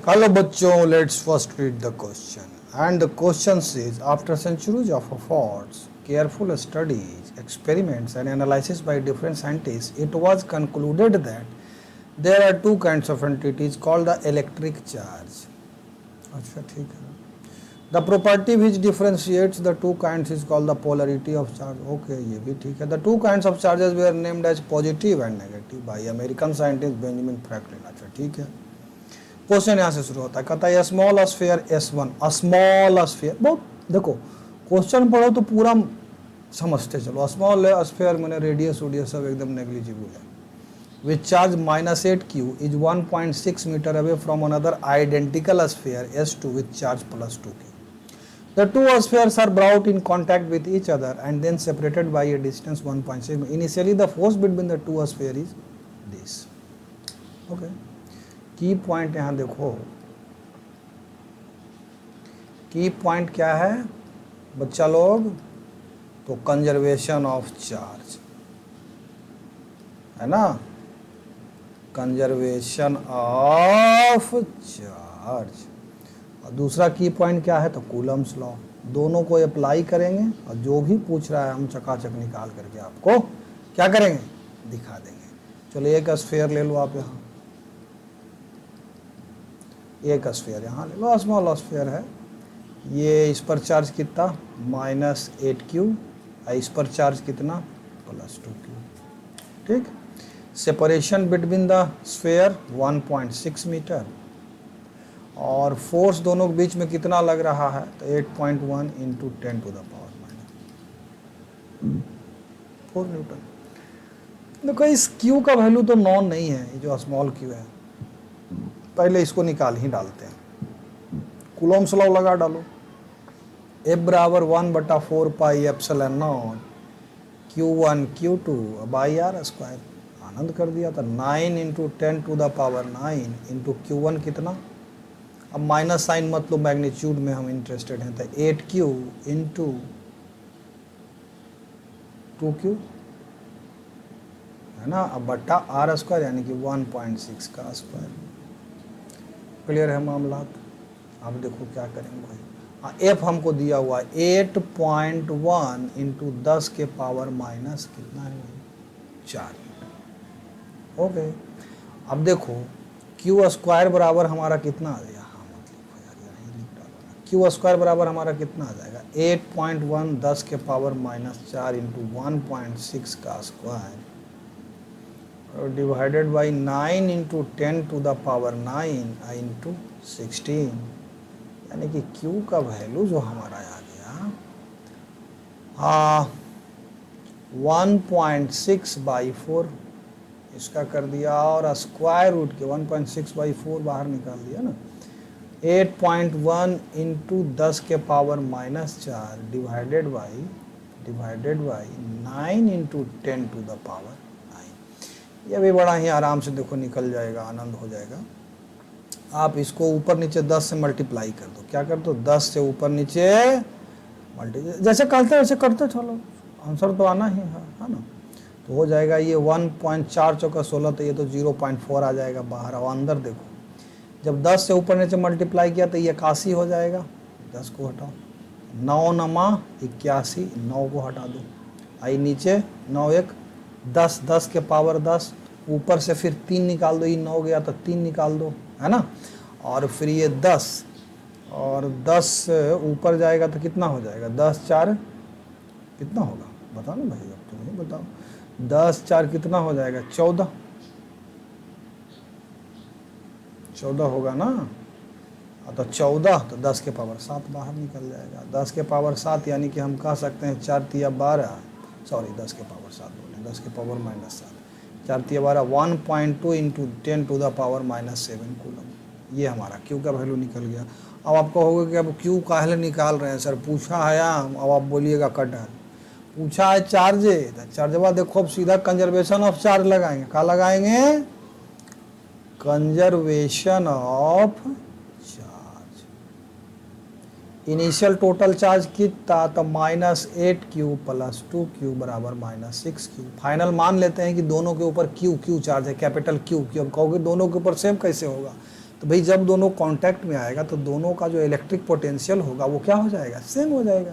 Hello bachcho, let's first read the question. And the question says, after centuries of efforts, careful studies, experiments and analysis by different scientists, it was concluded that there are two kinds of entities called the electric charge. अच्छा ठीक है. The property which differentiates the two kinds is called the polarity of charge. Okay, ये भी ठीक है. The two kinds of charges were named as positive and negative by American scientist Benjamin Franklin. अच्छा ठीक है. क्वेश्चन यहाँ से शुरू होता है, कहता है small sphere S1, small sphere. बहुत देखो क्वेश्चन पढ़ो तो पूरा समझते चलो. स्मॉल स्फीयर मैंने रेडियस वोडियस सब एकदम नेग्लिजिबल है. Which charge -8q is 1.6 metre away from another identical sphere S2 with charge +2q. The two spheres are brought in contact with each other and then separated by a distance 1.6. Initially, the force between the two spheres is this. Okay. की point यहाँ देखो, की point क्या है बच्चा लोग, तो conservation of charge है ना, कंजर्वेशन ऑफ चार्ज. और दूसरा की पॉइंट क्या है, तो कूलम्स लॉ. दोनों को अप्लाई करेंगे और जो भी पूछ रहा है हम चकाचक निकाल करके आपको क्या करेंगे, दिखा देंगे. चलो एक स्फीयर ले लो आप, यहाँ एक स्फीयर यहाँ ले लो, स्मॉल स्फीयर है ये. इस पर चार्ज कितना -8q, इस पर चार्ज कितना +2q. ठीक. Separation between the sphere 1.6 metre और फोर्स दोनों के बीच में कितना लग रहा है, तो 8.1 इंटू 10⁻⁻⁴ न्यूटन. देखो इस q का वैल्यू तो नॉन नहीं है, ये जो स्मॉल q है, पहले इसको निकाल ही डालते हैं. कूलम्स लॉ लगा डालो. F बराबर 1/4πε0 Q1 Q2 /r². आनंद कर दिया था. 9 इंटू 10⁹ इंटू Q1 कितना, अब माइनस साइन मत लो, मैग्नीट्यूड में हम इंटरेस्टेड हैं, तो 8q इंटू 2q है ना, अब बट्टा r² यानी कि 1.6 का स्क्वायर. क्लियर है मामला. अब देखो क्या करेंगे भाई. हाँ, f हमको दिया हुआ है 8.1 इंटू 10⁻⁻ कितना है भाई, 4. ओके. अब देखो q² बराबर हमारा कितना आ जाएगा, हाँ मत लिखो यार, यहीं लिख डालो. q² बराबर हमारा कितना आ जाएगा, 8.1 10⁻⁻4 इंटू 1.6 का square divided by 9 into 10⁻�9 into 16, यानी कि q का वैल्यू जो हमारा आ गया 1.6/4 इसका कर दिया, और स्क्वायर रूट के 1.6/4 बाहर निकाल दिया ना. 8.1 इंटू 10⁻⁻4 डिवाइडेड बाई 9 इंटू 10⁻⁹. ये भी बड़ा ही आराम से देखो निकल जाएगा, आनंद हो जाएगा. आप इसको ऊपर नीचे 10 से मल्टीप्लाई कर दो. क्या कर दो, 10 से ऊपर नीचे मल्टीप्लाई, जैसे करते वैसे करते चलो, आंसर तो आना ही है ना. तो हो जाएगा ये 1.4 चौका 16, तो ये तो 0.4 आ जाएगा बाहर. और अंदर देखो जब 10 से ऊपर नीचे मल्टीप्लाई किया तो ये 81 हो जाएगा. 10 को हटाओ, 9 नमा 81, 9 को हटा दो, आई नीचे 9 1 10, 10 के पावर 10, ऊपर से फिर 3 निकाल दो, ये 9 गया तो 3 निकाल दो, है ना. और फिर ये 10 और 10 ऊपर जाएगा तो कितना हो जाएगा, 10 4 कितना होगा बताओ ना भाई, अब तुम ही बताओ. 10 4 कितना हो जाएगा, 14 होगा ना. तो 14, तो 10 के पावर 7 बाहर निकल जाएगा. 10 के पावर 7 यानी कि हम कह सकते हैं 4 तिया 12, सॉरी 10 के पावर 7 बोले, 10 के पावर -7, 4 तिया 12, 1.2 इंटू 10⁻⁻7 कूलम. ये हमारा q का वैल्यू निकल गया. अब आपको होगा कि अब q काहे निकाल रहे हैं सर, पूछा है अब आप बोलिएगा कटहल. पूछा है चार्ज, चार्जवा देखो अब सीधा कंजर्वेशन ऑफ चार्ज लगाएंगे. कहाँ लगाएंगे, conservation of charge. Initial total charge कितना, तो -8q + 2q बराबर -6q. फाइनल मान लेते हैं कि दोनों के ऊपर q चार्ज है, कैपिटल Q. अब कहोगे दोनों के ऊपर सेम कैसे होगा, तो भाई जब दोनों कांटेक्ट में आएगा तो दोनों का जो इलेक्ट्रिक पोटेंशियल होगा वो क्या हो जाएगा, सेम हो जाएगा।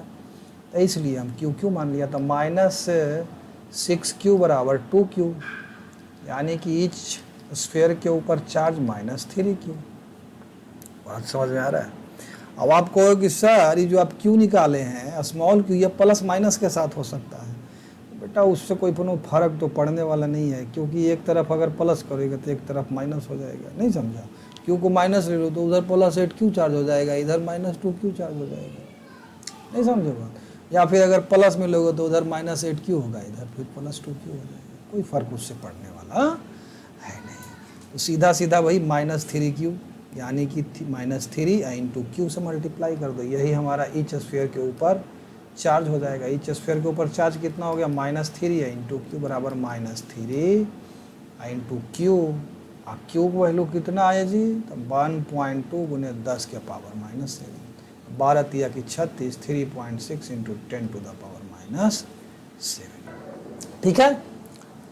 तो इसलिए हम क्यू क्यू मान लिया था। -6q बराबर 2q, यानी कि ईच स्फीयर के ऊपर चार्ज -3q। बात समझ में आ रहा है। अब आप कहो कि सर ये जो आप क्यू निकाले हैं स्मॉल क्यू, ये प्लस माइनस के साथ हो सकता है। बेटा उससे कोई फर्क तो पड़ने वाला नहीं है, क्योंकि एक तरफ अगर प्लस करेगा तो एक तरफ माइनस हो जाएगा। नहीं समझा? क्यू को माइनस ले लो तो उधर +8q चार्ज हो जाएगा, इधर -2q चार्ज हो जाएगा। नहीं समझे बात? या फिर अगर प्लस में लोगे तो उधर -8q होगा, इधर फिर +2q हो जाएगा। कोई फर्क उससे पड़ने वाला है नहीं। तो सीधा सीधा वही -3q, यानी कि -3 इंटू क्यू से मल्टीप्लाई कर दो, यही हमारा ईच स्फीयर के ऊपर चार्ज हो जाएगा। ईच स्फीयर के ऊपर चार्ज कितना हो गया, -3 इंटू क्यू बराबर -3 इंटू क्यू। और क्यू की वैल्यू कितना आया जी, तो 1.2 गुने 10 के पावर -7, 12 तिया की 36, 3.6 इंटू 10 टू द पावर -7। ठीक है,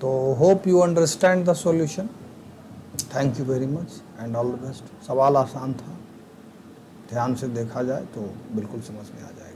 तो hope you understand the solution. Thank you very much and all the best. सवाल आसान था, ध्यान से देखा जाए तो बिल्कुल समझ में आ जाएगा।